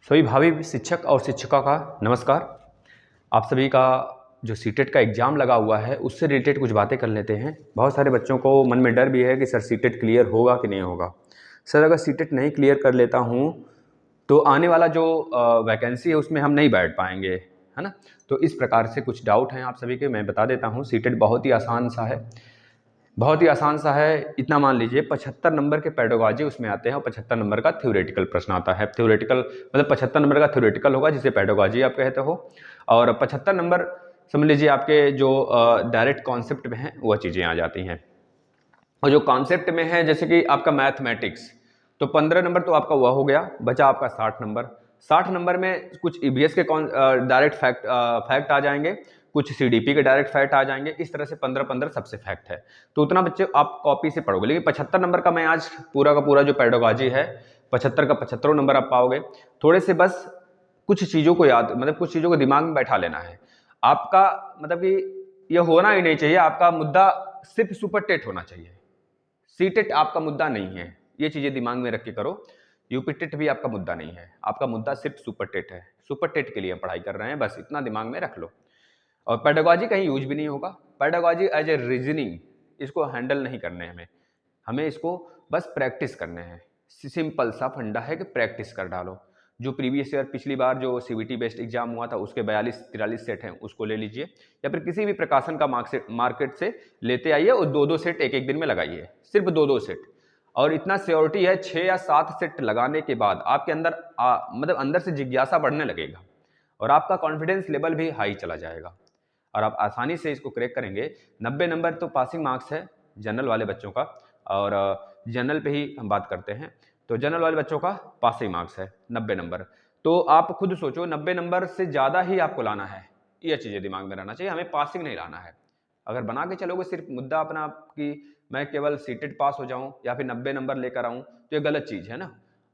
सभी भावी शिक्षक और शिक्षिका का नमस्कार। आप सभी का जो सीटेट का एग्ज़ाम लगा हुआ है उससे रिलेटेड कुछ बातें कर लेते हैं। बहुत सारे बच्चों को मन में डर भी है कि सर सीटेट क्लियर होगा कि नहीं होगा। सर अगर सीटेट नहीं क्लियर कर लेता हूँ तो आने वाला जो वैकेंसी है उसमें हम नहीं बैठ पाएंगे, है ना। तो इस प्रकार से कुछ डाउट हैं आप सभी के, मैं बता देता हूँ। सीटेट बहुत ही आसान सा है, बहुत ही आसान सा है। इतना मान लीजिए 75 नंबर के पेडागॉजी उसमें आते हैं और 75 नंबर का थ्योरेटिकल प्रश्न आता है। थ्योरेटिकल मतलब 75 नंबर का थ्योरेटिकल होगा जिसे पेडागॉजी आप कहते हो, और 75 नंबर समझ लीजिए आपके जो डायरेक्ट कॉन्सेप्ट में हैं वह चीज़ें आ जाती हैं। और जो कॉन्सेप्ट में है जैसे कि आपका मैथमेटिक्स, तो 15 नंबर तो आपका वह हो गया, बचा आपका 60 नंबर। 60 नंबर में कुछ ईवीएस के डायरेक्ट फैक्ट आ जाएंगे, कुछ सीडीपी के डायरेक्ट फैक्ट आ जाएंगे। इस तरह से 15-15 सबसे फैक्ट है, तो उतना बच्चे आप कॉपी से पढ़ोगे। लेकिन 75 नंबर का मैं आज पूरा का पूरा जो पेडागॉजी है 75 का 75 नंबर आप पाओगे। थोड़े से बस कुछ चीज़ों को याद, मतलब कुछ चीज़ों को दिमाग में बैठा लेना है आपका। मतलब कि यह होना ही नहीं चाहिए, आपका मुद्दा सिर्फ सुपर टेट होना चाहिए। सीटेट आपका मुद्दा नहीं है, ये चीजें दिमाग में रख के करो। यूपी टेट भी आपका मुद्दा नहीं है, आपका मुद्दा सिर्फ सुपर टेट है। सुपर टेट के लिए पढ़ाई कर रहे हैं, बस इतना दिमाग में रख लो। और पेडागॉजी कहीं यूज भी नहीं होगा। पेडागॉजी एज ए रीजनिंग इसको हैंडल नहीं करने हमें हमें इसको बस प्रैक्टिस करने हैं। सिंपल सा फंडा है कि प्रैक्टिस कर डालो। जो प्रीवियस ईयर पिछली बार जो सीबीटी बेस्ड एग्जाम हुआ था उसके 42-43 सेट हैं, उसको ले लीजिए, या फिर किसी भी प्रकाशन का मार्केट से लेते आइए और 2-2 सेट एक एक दिन में लगाइए, सिर्फ 2-2 सेट। और इतना श्योरिटी है 6 या 7 सेट लगाने के बाद आपके अंदर मतलब अंदर से जिज्ञासा बढ़ने लगेगा और आपका कॉन्फिडेंस लेवल भी हाई चला जाएगा और आप आसानी से इसको क्रैक करेंगे। 90 नंबर तो पासिंग मार्क्स है जनरल वाले बच्चों का, और जनरल पे ही हम बात करते हैं, तो जनरल वाले बच्चों का पासिंग मार्क्स है 90 नंबर। तो आप खुद सोचो 90 नंबर से ज़्यादा ही आपको लाना है, ये चीज़ें दिमाग में रहना चाहिए। हमें पासिंग नहीं लाना है। अगर बना के चलोगे सिर्फ मुद्दा अपना कि मैं केवल सीटेट पास हो जाऊं या फिर 90 नंबर लेकर आऊं, तो ये गलत चीज़ है ना।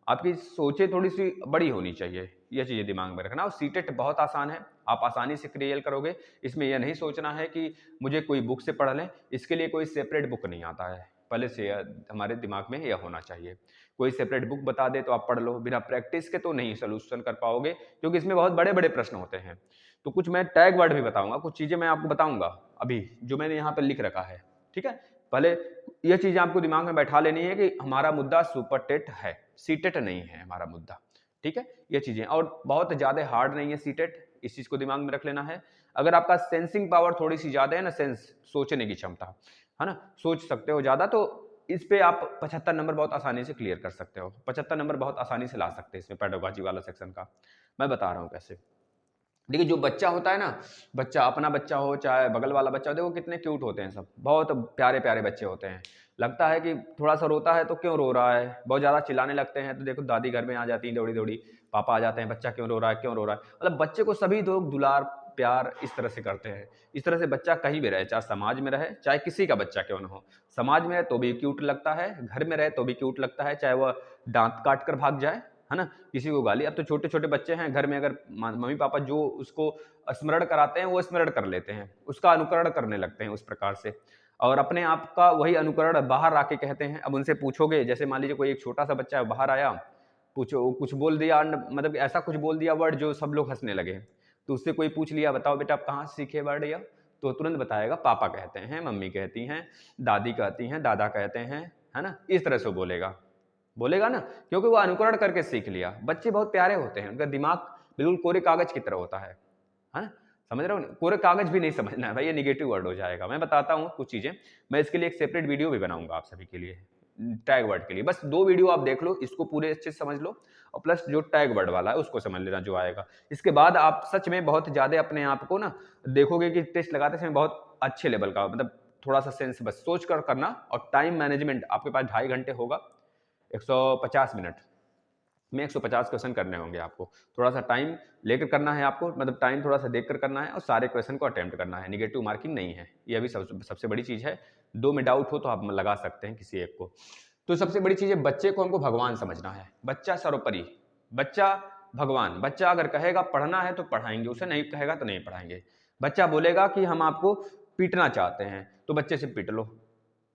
आपकी सोचें थोड़ी सी बड़ी होनी चाहिए, ये चीज़ें दिमाग में रखना। और सीटेट बहुत आसान है, आप आसानी से क्लियर करोगे। इसमें यह नहीं सोचना है कि मुझे कोई बुक से पढ़ लें, इसके लिए कोई सेपरेट बुक नहीं आता है। पहले से हमारे दिमाग में यह होना चाहिए। कोई सेपरेट बुक बता दे तो आप पढ़ लो, बिना प्रैक्टिस के तो नहीं सोल्यूशन कर पाओगे, क्योंकि इसमें बहुत बड़े बड़े प्रश्न होते हैं। तो कुछ मैं टैग वर्ड भी बताऊंगा, कुछ चीज़ें मैं आपको बताऊंगा अभी जो मैंने यहाँ पर लिख रखा है, ठीक है। पहले यह चीज़ आपको दिमाग में बैठा लेनी है कि हमारा मुद्दा सुपर टेट है, सीटेट नहीं है हमारा मुद्दा, ठीक है। ये चीज़ें और बहुत ज़्यादा हार्ड नहीं है सीटेट, इस चीज़ को दिमाग में रख लेना है। अगर आपका सेंसिंग पावर थोड़ी सी ज़्यादा है ना, सेंस सोचने की क्षमता, है ना, सोच सकते हो ज़्यादा, तो इस पे आप 75 नंबर बहुत आसानी से क्लियर कर सकते हो। 75 नंबर बहुत आसानी से ला सकते हैं इसमें पेडागॉजी वाला सेक्शन का। मैं बता रहा हूँ कैसे। देखिए जो बच्चा होता है ना, बच्चा अपना बच्चा हो चाहे बगल वाला बच्चा हो, देखो कितने क्यूट होते हैं सब, बहुत प्यारे प्यारे बच्चे होते हैं। लगता है कि थोड़ा सा रोता है तो क्यों रो रहा है, बहुत ज़्यादा चिल्लाने लगते हैं तो देखो दादी घर में आ जाती है दौड़ी दौड़ी, पापा आ जाते हैं, बच्चा क्यों रो रहा है क्यों रो रहा है। मतलब बच्चे को सभी लोग दुलार प्यार इस तरह से करते हैं। इस तरह से बच्चा कहीं भी रहे, चाहे समाज में रहे चाहे किसी का बच्चा क्यों ना हो, समाज में रहे तो भी क्यूट लगता है, घर में रहे तो भी क्यूट लगता है, चाहे वह दांत काट कर भाग जाए, है ना, किसी को गाली। अब तो छोटे छोटे बच्चे हैं घर में, अगर मम्मी पापा जो उसको स्मरण कराते हैं वो स्मरण कर लेते हैं, उसका अनुकरण करने लगते हैं उस प्रकार से, और अपने आप का वही अनुकरण बाहर आके कहते हैं। अब उनसे पूछोगे, जैसे मान लीजिए कोई एक छोटा सा बच्चा है बाहर आया, पूछो कुछ बोल दिया, मतलब ऐसा कुछ बोल दिया वर्ड जो सब लोग हंसने लगे, तो उससे कोई पूछ लिया बताओ बेटा आप कहाँ से सीखे वर्ड, या तो तुरंत बताएगा पापा कहते हैं, मम्मी कहती हैं, दादी कहती हैं, दादा कहते हैं, है ना, इस तरह से बोलेगा, बोलेगा ना, क्योंकि वो अनुकरण करके सीख लिया। बच्चे बहुत प्यारे होते हैं, उनका दिमाग बिल्कुल कोरे कागज की तरह होता है ना। समझ रहे हो, कोरे कागज भी नहीं समझना है भाई, ये निगेटिव वर्ड हो जाएगा। मैं बताता हूँ कुछ चीजें, मैं इसके लिए एक सेपरेट वीडियो भी बनाऊंगा आप सभी के लिए, टैग वर्ड के लिए। बस 2 वीडियो आप देख लो, इसको पूरे अच्छे से समझ लो, और प्लस जो टैग वर्ड वाला है उसको समझ लेना जो आएगा। इसके बाद आप सच में बहुत ज्यादा अपने आप को ना देखोगे कि टेस्ट लगाते समय बहुत अच्छे लेवल का, मतलब थोड़ा सा सेंस बस सोच कर करना, और टाइम मैनेजमेंट आपके पास 2.5 घंटे होगा, 150 मिनट में 150 क्वेश्चन करने होंगे आपको। थोड़ा सा टाइम लेकर करना है आपको, मतलब टाइम थोड़ा सा देखकर करना है, और सारे क्वेश्चन को अटेम्प्ट करना है। निगेटिव मार्किंग नहीं है, ये अभी सबसे बड़ी चीज़ है। 2 में डाउट हो तो आप लगा सकते हैं किसी एक को। तो सबसे बड़ी चीज़ है, बच्चे को हमको भगवान समझना है। बच्चा सर्वोपरि, बच्चा भगवान। बच्चा अगर कहेगा पढ़ना है तो पढ़ाएंगे, उसे नहीं कहेगा तो नहीं पढ़ाएंगे। बच्चा बोलेगा कि हम आपको पीटना चाहते हैं तो बच्चे से पीट लो,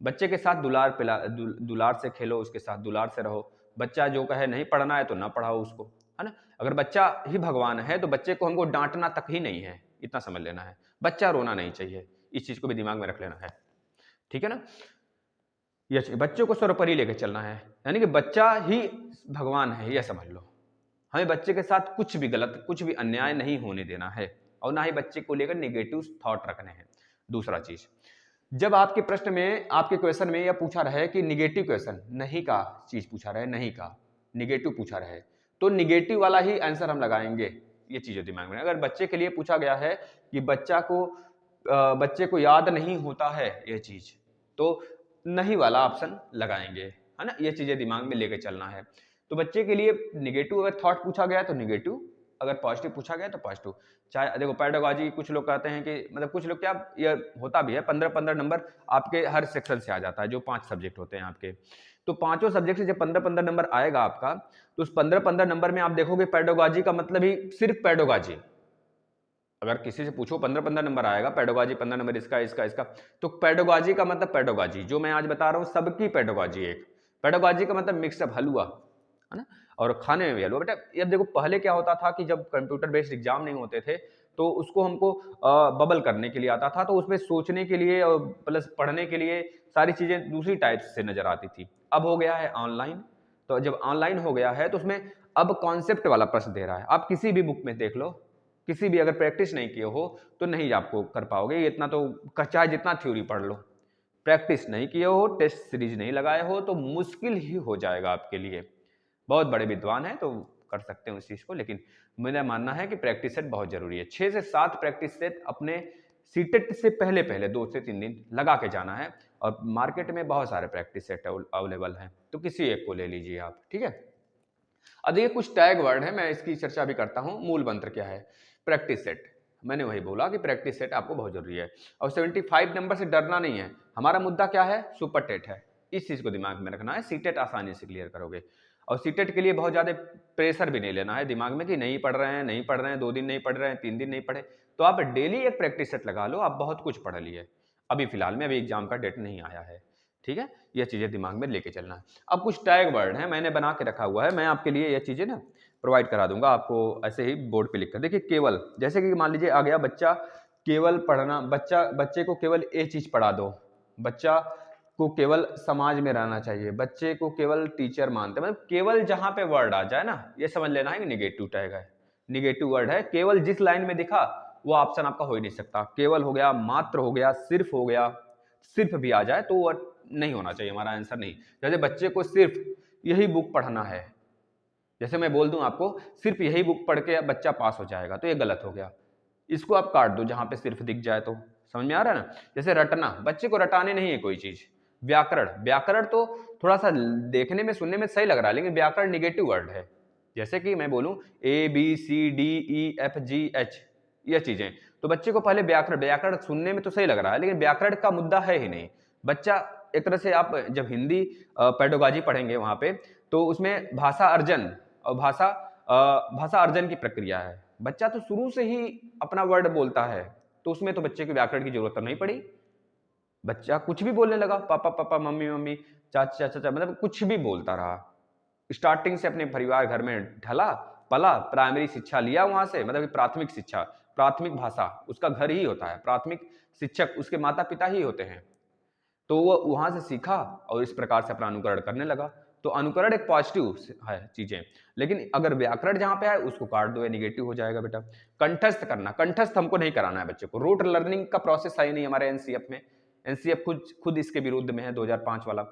बच्चे के साथ दुलार पिला दुलार से खेलो, उसके साथ दुलार से रहो। बच्चा जो कहे नहीं पढ़ना है तो ना पढ़ाओ उसको, है ना। अगर बच्चा ही भगवान है तो बच्चे को हमको डांटना तक ही नहीं है, इतना समझ लेना है। बच्चा रोना नहीं चाहिए, इस चीज को भी दिमाग में रख लेना है, ठीक है ना। ये बच्चों को सर्वोपरि लेकर चलना है, यानी कि बच्चा ही भगवान है, यह समझ लो। हमें बच्चे के साथ कुछ भी गलत, कुछ भी अन्याय नहीं होने देना है, और ना ही बच्चे को लेकर नेगेटिव थॉट रखने हैं। दूसरा चीज, जब आपके प्रश्न में, आपके क्वेश्चन में यह पूछा रहे कि निगेटिव क्वेश्चन, नहीं का चीज पूछा रहे, नहीं का निगेटिव पूछा रहे, तो निगेटिव वाला ही आंसर हम लगाएंगे। ये चीजें दिमाग में, अगर बच्चे के लिए पूछा गया है कि बच्चे को याद नहीं होता है यह चीज, तो नहीं वाला ऑप्शन लगाएंगे, है ना। ये चीजें दिमाग में लेके चलना है। तो बच्चे के लिए निगेटिव अगर थॉट पूछा गया तो निगेटिव, अगर पॉजिटिव पूछा गया तो पॉजिटिव। चाहे देखो पेडागॉजी, कुछ लोग कहते हैं कि मतलब कुछ लोग क्या, ये होता भी है 15-15 नंबर आपके हर सेक्शन से आ जाता है, जो 5 सब्जेक्ट होते हैं आपके। तो पांचों सब्जेक्ट से जब 15-15 नंबर आएगा आपका, तो उस 15-15 नंबर में आप देखोगे पेडागॉजी का मतलब ही सिर्फ पेडागॉजी। अगर किसी से पूछो 15-15 नंबर आएगा, पेडागॉजी 15 नंबर, इसका इसका इसका, तो पेडागॉजी का मतलब पेडागॉजी जो मैं आज बता रहा हूं सबकी पेडागॉजी एक। पेडागॉजी का मतलब मिक्सअप हलवा, है ना। और खाने में भी हलवा। बेटा ये देखो पहले क्या होता था कि जब कंप्यूटर बेस्ड एग्जाम नहीं होते थे तो उसको हमको बबल करने के लिए आता था, तो उसमें सोचने के लिए और प्लस पढ़ने के लिए सारी चीजें दूसरी टाइप से नजर आती थी। अब हो गया है ऑनलाइन, तो जब ऑनलाइन हो गया है तो उसमें अब कॉन्सेप्ट वाला प्रश्न दे रहा है। आप किसी भी बुक में देख लो, किसी भी, अगर प्रैक्टिस नहीं किए हो तो नहीं आपको कर पाओगे इतना, तो चाहे जितना थ्योरी पढ़ लो, प्रैक्टिस नहीं किए हो, टेस्ट सीरीज नहीं लगाए हो तो मुश्किल ही हो जाएगा आपके लिए। बहुत बड़े विद्वान हैं तो कर सकते हैं उस चीज को, लेकिन मेरा मानना है कि प्रैक्टिस सेट बहुत जरूरी है। 6 से 7 प्रैक्टिस सेट अपने सीटेट से पहले पहले 2 से 3 दिन लगा के जाना है, और मार्केट में बहुत सारे प्रैक्टिस सेट अवेलेबल हैं, तो किसी एक को ले लीजिए आप, ठीक है। अब देखिए कुछ टैग वर्ड है, मैं इसकी चर्चा भी करता हूं। मूल मंत्र क्या है? Practice set. मैंने वही बोला कि प्रैक्टिस सेट आपको बहुत जरूरी है, और 75 नंबर से डरना नहीं है। हमारा मुद्दा क्या है? सुपर टेट है, इस चीज को दिमाग में रखना है। सीटेट आसानी से क्लियर करोगे, और सीटेट के लिए बहुत ज्यादा प्रेशर भी नहीं लेना है दिमाग में कि नहीं पढ़ रहे हैं, नहीं पढ़ रहे हैं, 2 दिन नहीं पढ़ रहे हैं, 3 दिन नहीं पढ़े, तो आप डेली एक प्रैक्टिस सेट लगा लो, आप बहुत कुछ पढ़ लिए। अभी फिलहाल में, अभी एग्जाम का डेट नहीं आया है, ठीक है। ये चीजें दिमाग में लेके चलना है। अब कुछ टैग वर्ड है मैंने बना के रखा हुआ है, मैं आपके लिए ये चीजें ना प्रोवाइड करा दूंगा आपको, ऐसे ही बोर्ड पे लिखकर। देखिए केवल, जैसे कि मान लीजिए आ गया बच्चा केवल पढ़ना, बच्चे को केवल ये चीज पढ़ा दो, बच्चा को केवल समाज में रहना चाहिए, बच्चे को केवल टीचर मानते हैं, मतलब केवल जहां पे वर्ड आ जाए ना, ये समझ लेना है कि निगेटिव टैग है, निगेटिव वर्ड है। केवल जिस लाइन में दिखा वो ऑप्शन आपका हो ही नहीं सकता। केवल हो गया, मात्र हो गया, सिर्फ हो गया, सिर्फ भी आ जाए तो वो नहीं होना चाहिए, हमारा आंसर नहीं। जैसे बच्चे को सिर्फ यही बुक पढ़ना है, जैसे मैं बोल दूं आपको सिर्फ यही बुक पढ़ के बच्चा पास हो जाएगा, तो ये गलत हो गया। इसको आप काट दो जहां पे सिर्फ दिख जाए, तो समझ में आ रहा है ना। जैसे रटना, बच्चे को रटाने नहीं है कोई चीज। व्याकरण, व्याकरण तो थोड़ा सा देखने में सुनने में सही लग रहा है, लेकिन व्याकरण निगेटिव वर्ड है। जैसे कि मैं बोलूं ABCDEFGH, ये चीजें, तो बच्चे को पहले व्याकरण, व्याकरण सुनने में तो सही लग रहा है लेकिन व्याकरण का मुद्दा है ही नहीं। बच्चा एक तरह से, आप जब हिंदी पेडागॉजी पढ़ेंगे वहां पे, तो उसमें भाषा अर्जन और भाषा अर्जन की प्रक्रिया है। बच्चा तो शुरू से ही अपना वर्ड बोलता है, तो उसमें तो बच्चे के व्याकरण की जरूरत नहीं पड़ी। बच्चा कुछ भी बोलने लगा, पापा पापा, मम्मी मम्मी, चाचा चाचा, मतलब कुछ भी बोलता रहा। स्टार्टिंग से अपने परिवार घर में ढला, पला, प्राइमरी शिक्षा लिया वहां से, मतलब प्राथमिक शिक्षा, प्राथमिक भाषा उसका घर ही होता है, प्राथमिक शिक्षक उसके माता पिता ही होते हैं। तो वो वहां से सीखा और इस प्रकार से अपना अनुकरण करने लगा। तो अनुकरण एक पॉजिटिव है चीजें, लेकिन अगर व्याकरण जहां पे आए उसको काट दो, ये निगेटिव हो जाएगा बेटा। कंठस्थ करना, कंठस्थ हमको नहीं कराना है बच्चे को। रोट लर्निंग का प्रोसेस है ही नहीं हमारे एनसीएफ में, एनसीएफ खुद इसके विरुद्ध में है 2005 वाला।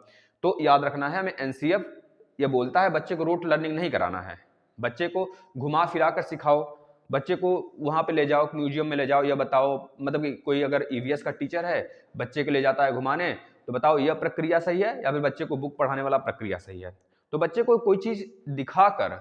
तो याद रखना है हमें, एनसीएफ ये बोलता है बच्चे को रोट लर्निंग नहीं कराना है। बच्चे को घुमा फिरा कर सिखाओ, बच्चे को वहां पे ले जाओ, म्यूजियम में ले जाओ, या बताओ, मतलब कि कोई अगर ईवीएस का टीचर है, बच्चे को ले जाता है घुमाने, तो बताओ यह प्रक्रिया सही है या फिर बच्चे को बुक पढ़ाने वाला प्रक्रिया सही है। तो बच्चे को कोई चीज दिखाकर,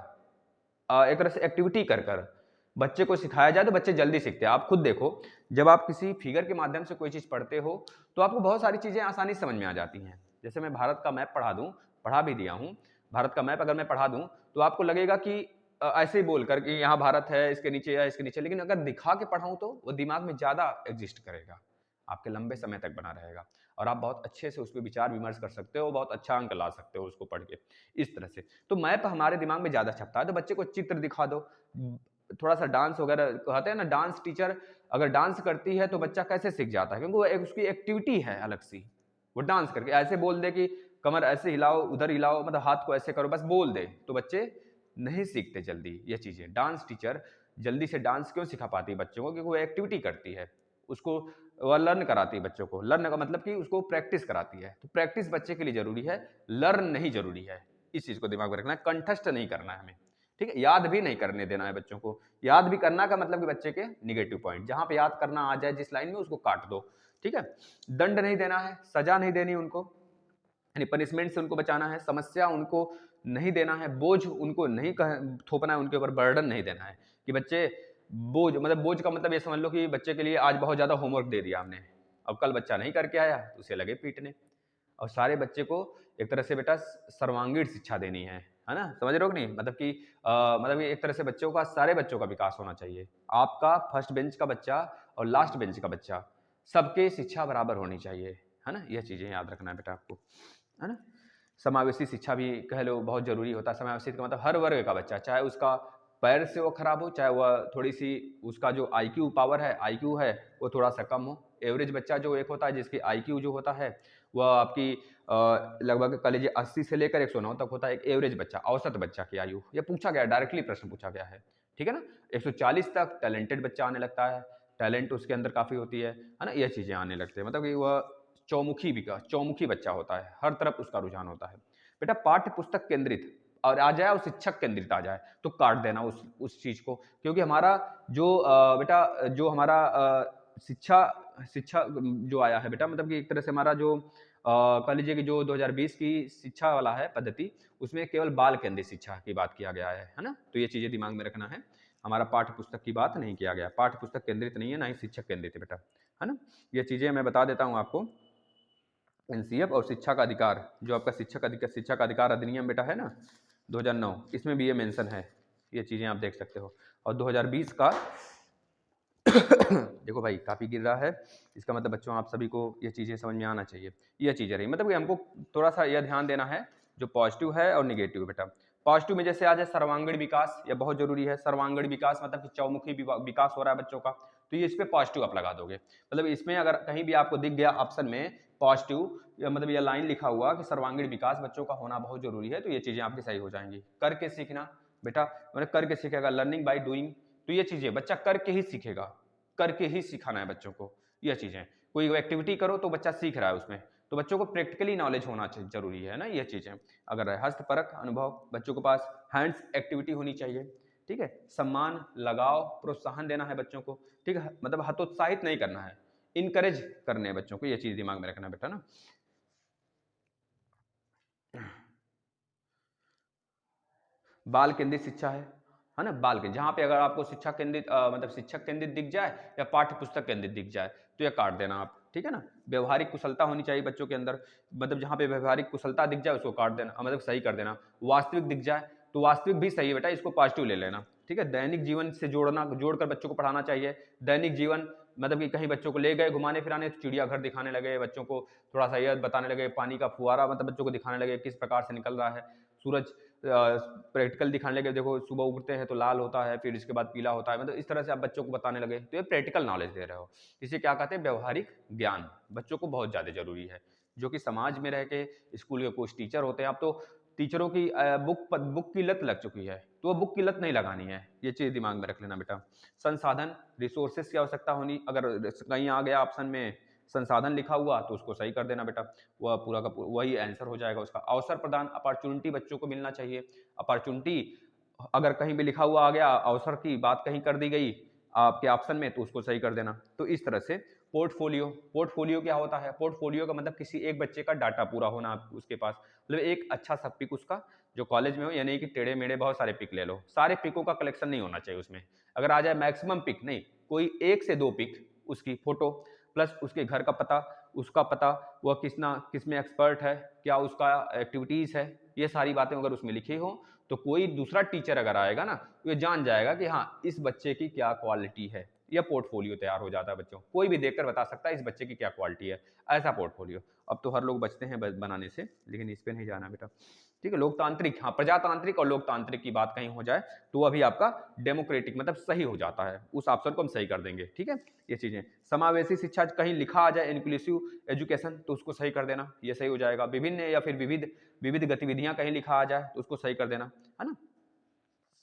एक तरह से एक्टिविटी कर कर बच्चे को सिखाया जाए तो बच्चे जल्दी सीखते हैं। आप खुद देखो, जब आप किसी फिगर के माध्यम से कोई चीज पढ़ते हो तो आपको बहुत सारी चीजें आसानी से समझ में आ जाती हैं। जैसे मैं भारत का मैप पढ़ा दूं, पढ़ा भी दिया हूं, भारत का मैप अगर मैं पढ़ा दूं तो आपको लगेगा कि ऐसे ही बोल कर कि यहाँ भारत है, इसके नीचे या इसके नीचे, लेकिन अगर दिखा के पढ़ाऊं तो वो दिमाग में ज्यादा एग्जिस्ट करेगा। आपके लंबे समय तक बना रहेगा और आप बहुत अच्छे से उस पर विचार विमर्श कर सकते हो, बहुत अच्छा अंक ला सकते हो उसको पढ़ के। इस तरह से तो मैप हमारे दिमाग में ज़्यादा छपता है। तो बच्चे को चित्र दिखा दो, थोड़ा सा डांस वगैरह कहते हैं ना, डांस टीचर अगर डांस करती है तो बच्चा कैसे सीख जाता है, क्योंकि वो एक उसकी एक्टिविटी है अलग सी। वो डांस करके ऐसे बोल दे कि कमर ऐसे हिलाओ, उधर हिलाओ, मतलब हाथ को ऐसे करो, बस बोल दे, तो बच्चे नहीं सीखते जल्दी ये चीज़ें। डांस टीचर जल्दी से डांस क्यों सिखा पाती है बच्चों को, क्योंकि वो एक्टिविटी करती है, उसको वह लर्न कराती है बच्चों को। लर्न का मतलब कि उसको प्रैक्टिस कराती है। तो प्रैक्टिस बच्चे के लिए जरूरी है, लर्न नहीं जरूरी है। इस चीज़ को दिमाग में रखना है, कंठस्थ नहीं करना है हमें, ठीक है। याद भी नहीं करने देना है बच्चों को। याद भी करना का मतलब कि बच्चे के निगेटिव पॉइंट, जहां पे याद करना आ जाए जिस लाइन में, उसको काट दो, ठीक है। दंड नहीं देना है, सजा नहीं देनी उनको, यानी पनिशमेंट से उनको बचाना है, समस्या उनको नहीं देना है, बोझ उनको नहीं थोपना है, उनके ऊपर बर्डन नहीं देना है कि बच्चे बोझ, मतलब बोझ का मतलब ये समझ लो कि बच्चे के लिए आज बहुत ज़्यादा होमवर्क दे दिया हमने, अब कल बच्चा नहीं करके आया तो उसे लगे पीटने। और सारे बच्चे को एक तरह से बेटा सर्वांगीण शिक्षा देनी है ना, समझ रहे हो कि नहीं, मतलब कि मतलब एक तरह से बच्चों का, सारे बच्चों का विकास होना चाहिए। आपका फर्स्ट बेंच का बच्चा और लास्ट बेंच का बच्चा, सबके शिक्षा बराबर होनी चाहिए, है ना। यह चीज़ें याद रखना है बेटा आपको, है ना। समावेशी शिक्षा भी कह लो बहुत जरूरी होता है। समावेशी का मतलब हर वर्ग का बच्चा, चाहे उसका पैर से वो खराब हो, चाहे वह थोड़ी सी उसका जो आईक्यू पावर है, आईक्यू है, वो थोड़ा सा कम हो। एवरेज बच्चा जो एक होता है जिसकी आईक्यू जो होता है वह आपकी लगभग कह लीजिए 80 से लेकर 109 तक होता है एक एवरेज बच्चा, औसत बच्चा की आयु। ये पूछा गया, डायरेक्टली प्रश्न पूछा गया है, ठीक है ना। 140 तक टैलेंटेड बच्चा आने लगता है, टैलेंट उसके अंदर काफ़ी होती है ना। ये चीज़ें आने लगते हैं, मतलब कि वह चौमुखी विकास, चौमुखी बच्चा होता है, हर तरफ उसका रुझान होता है। बेटा पाठ्य पुस्तक केंद्रित और आ जाए और शिक्षक केंद्रित आ जाए तो काट देना उस चीज़ को, क्योंकि हमारा जो बेटा जो हमारा शिक्षा शिक्षा जो आया है बेटा, मतलब कि एक तरह से हमारा जो कह लीजिए कि जो 2020 की शिक्षा वाला है पद्धति, उसमें केवल बाल केंद्रित शिक्षा की बात किया गया है ना। तो ये चीज़ें दिमाग में रखना है, हमारा पाठ्य पुस्तक की बात नहीं किया गया, पाठ्य पुस्तक केंद्रित नहीं है, ना ही शिक्षक केंद्रित है बेटा, है ना। ये चीज़ें मैं बता देता हूँ आपको। एनसीएफ और शिक्षा का अधिकार, जो आपका शिक्षा का अधिकार अधिनियम बेटा है ना 2009, इसमें भी ये मेंशन है, ये चीज़ें आप देख सकते हो। और 2020 का देखो भाई काफ़ी गिर रहा है, इसका मतलब बच्चों आप सभी को ये चीज़ें समझ में आना चाहिए। ये चीज़ें रही, मतलब कि हमको थोड़ा सा यह ध्यान देना है जो पॉजिटिव है और निगेटिव बेटा। पॉजिटिव में जैसे आ जाए सर्वांगीण विकास, यह बहुत जरूरी है। सर्वांगीण विकास मतलब कि चौमुखी विकास हो रहा है बच्चों का, तो ये इस पे पॉजिटिव आप लगा दोगे। मतलब इसमें अगर कहीं भी आपको दिख गया ऑप्शन में पॉजिटिव, या मतलब यह लाइन लिखा हुआ कि सर्वांगीण विकास बच्चों का होना बहुत जरूरी है, तो ये चीज़ें आपकी सही हो जाएंगी। करके सीखना बेटा, मतलब करके सीखेगा, लर्निंग बाय डूइंग, तो ये चीज़ें बच्चा करके ही सीखेगा, करके ही सिखाना है बच्चों को। यह चीज़ें, कोई एक्टिविटी करो तो बच्चा सीख रहा है उसमें, तो बच्चों को प्रैक्टिकली नॉलेज होना जरूरी है ना। ये चीज़ें अगर है, हस्तपरक अनुभव, बच्चों के पास हैंड्स एक्टिविटी होनी चाहिए, ठीक है। सम्मान, लगाव, प्रोत्साहन देना है बच्चों को, ठीक है, मतलब हतोत्साहित नहीं करना है, इनकरेज करने हैं बच्चों को। ये चीज़ दिमाग में रखना बेटा ना। बाल केंद्रित शिक्षा है ना। बाल केंद्रित, जहाँ पे अगर आपको शिक्षा केंद्रित मतलब शिक्षक केंद्रित दिख जाए या पाठ्य पुस्तक केंद्रित दिख जाए तो ये काट देना आप, ठीक है ना। व्यवहारिक कुशलता होनी चाहिए बच्चों के अंदर, मतलब जहाँ पे व्यवहारिक कुशलता दिख जाए उसको काट देना, मतलब सही कर देना। वास्तविक दिख जाए तो वास्तविक भी सही है बेटा, इसको पॉजिटिव ले लेना, ठीक है। दैनिक जीवन से जोड़कर बच्चों को पढ़ाना चाहिए। दैनिक जीवन मतलब कि कहीं बच्चों को ले गए घुमाने फिराने, तो चिड़ियाघर दिखाने लगे बच्चों को, थोड़ा सा यह बताने लगे, पानी का फुहारा मतलब बच्चों को दिखाने लगे किस प्रकार से निकल रहा है सूरज, प्रैक्टिकल दिखाने लगे, देखो सुबह उगते हैं तो लाल होता है, फिर इसके बाद पीला होता है, मतलब इस तरह से आप बच्चों को बताने लगे, तो ये प्रैक्टिकल नॉलेज दे रहे हो। इसे क्या कहते हैं, व्यवहारिक ज्ञान बच्चों को बहुत ज़्यादा जरूरी है, जो कि समाज में रह के स्कूल के कुछ टीचर होते हैं, अब तो टीचरों की बुक की लत लग चुकी है, तो वो बुक की लत नहीं लगानी है, ये चीज़ दिमाग में रख लेना बेटा। संसाधन, रिसोर्सेस की आवश्यकता होनी, अगर कहीं आ गया ऑप्शन में संसाधन लिखा हुआ तो उसको सही कर देना बेटा, वह पूरा का पूरा वही आंसर हो जाएगा उसका। अवसर प्रदान, अपॉर्चुनिटी बच्चों को मिलना चाहिए। अपॉर्चुनिटी अगर कहीं भी लिखा हुआ आ गया, अवसर की बात कहीं कर दी गई आपके ऑप्शन में, तो उसको सही कर देना। तो इस तरह से पोर्टफोलियो, पोर्टफोलियो क्या होता है, पोर्टफोलियो का मतलब किसी एक बच्चे का डाटा पूरा होना उसके पास, मतलब एक अच्छा सा पिक उसका जो कॉलेज में हो, यानी कि टेढ़े मेढ़े बहुत सारे पिक ले लो, सारे पिकों का कलेक्शन नहीं होना चाहिए उसमें। अगर आ जाए मैक्सिमम पिक नहीं, कोई 1 से 2 पिक उसकी फोटो प्लस उसके घर का पता, उसका पता, वह किसमें एक्सपर्ट है, क्या उसका एक्टिविटीज़ है, ये सारी बातें अगर उसमें लिखी हो, तो कोई दूसरा टीचर अगर आएगा ना तो ये जान जाएगा कि हाँ इस बच्चे की क्या क्वालिटी है, या पोर्टफोलियो तैयार हो जाता है बच्चों। कोई भी देखकर बता सकता है इस बच्चे की क्या क्वालिटी है, ऐसा पोर्टफोलियो। अब तो हर लोग बचते हैं बनाने से, लेकिन इस पे नहीं जाना बेटा, ठीक है। लोकतांत्रिक, हाँ, प्रजातांत्रिक और लोकतांत्रिक की बात कहीं हो जाए तो अभी आपका डेमोक्रेटिक मतलब सही हो जाता है, उस ऑप्शन को हम सही कर देंगे, ठीक है। ये चीजें, समावेशी शिक्षा कहीं लिखा आ जाए इंक्लूसिव एजुकेशन तो उसको सही कर देना, ये सही हो जाएगा। विभिन्न या फिर विविध विविध गतिविधियां कहीं लिखा आ जाए तो उसको सही कर देना, है ना।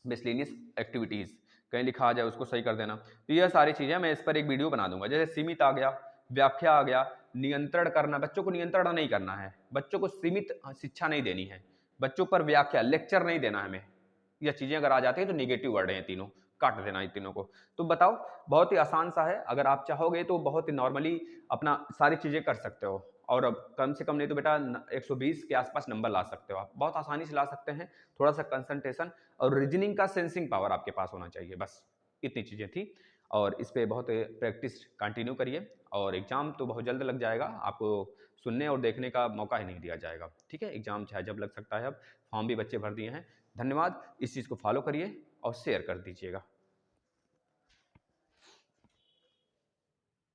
मिसलेनियस एक्टिविटीज कहीं लिखा आ जाए उसको सही कर देना। तो यह सारी चीजें मैं इस पर एक वीडियो बना दूंगा। जैसे सीमित आ गया, व्याख्या आ गया, नियंत्रण करना, बच्चों को नियंत्रण नहीं करना है, बच्चों को सीमित शिक्षा नहीं देनी है, बच्चों पर व्याख्या लेक्चर नहीं देना है हमें। यह चीजें अगर आ जाती है तो निगेटिव वर्ड है, तीनों काट देना इन तीनों को। तो बताओ, बहुत ही आसान सा है, अगर आप चाहोगे तो बहुत ही नॉर्मली अपना सारी चीजें कर सकते हो। और अब कम से कम नहीं तो बेटा 120 के आसपास नंबर ला सकते हो, आप बहुत आसानी से ला सकते हैं। थोड़ा सा कंसंट्रेशन और रीजनिंग का सेंसिंग पावर आपके पास होना चाहिए, बस इतनी चीजें थी। और इस पे बहुत प्रैक्टिस कंटिन्यू करिए, और एग्जाम तो बहुत जल्द लग जाएगा, आपको सुनने और देखने का मौका ही नहीं दिया जाएगा, ठीक है। एग्जाम चाहे जब लग सकता है, अब फॉर्म भी बच्चे भर दिए हैं। धन्यवाद, इस चीज़ को फॉलो करिए और शेयर कर दीजिएगा।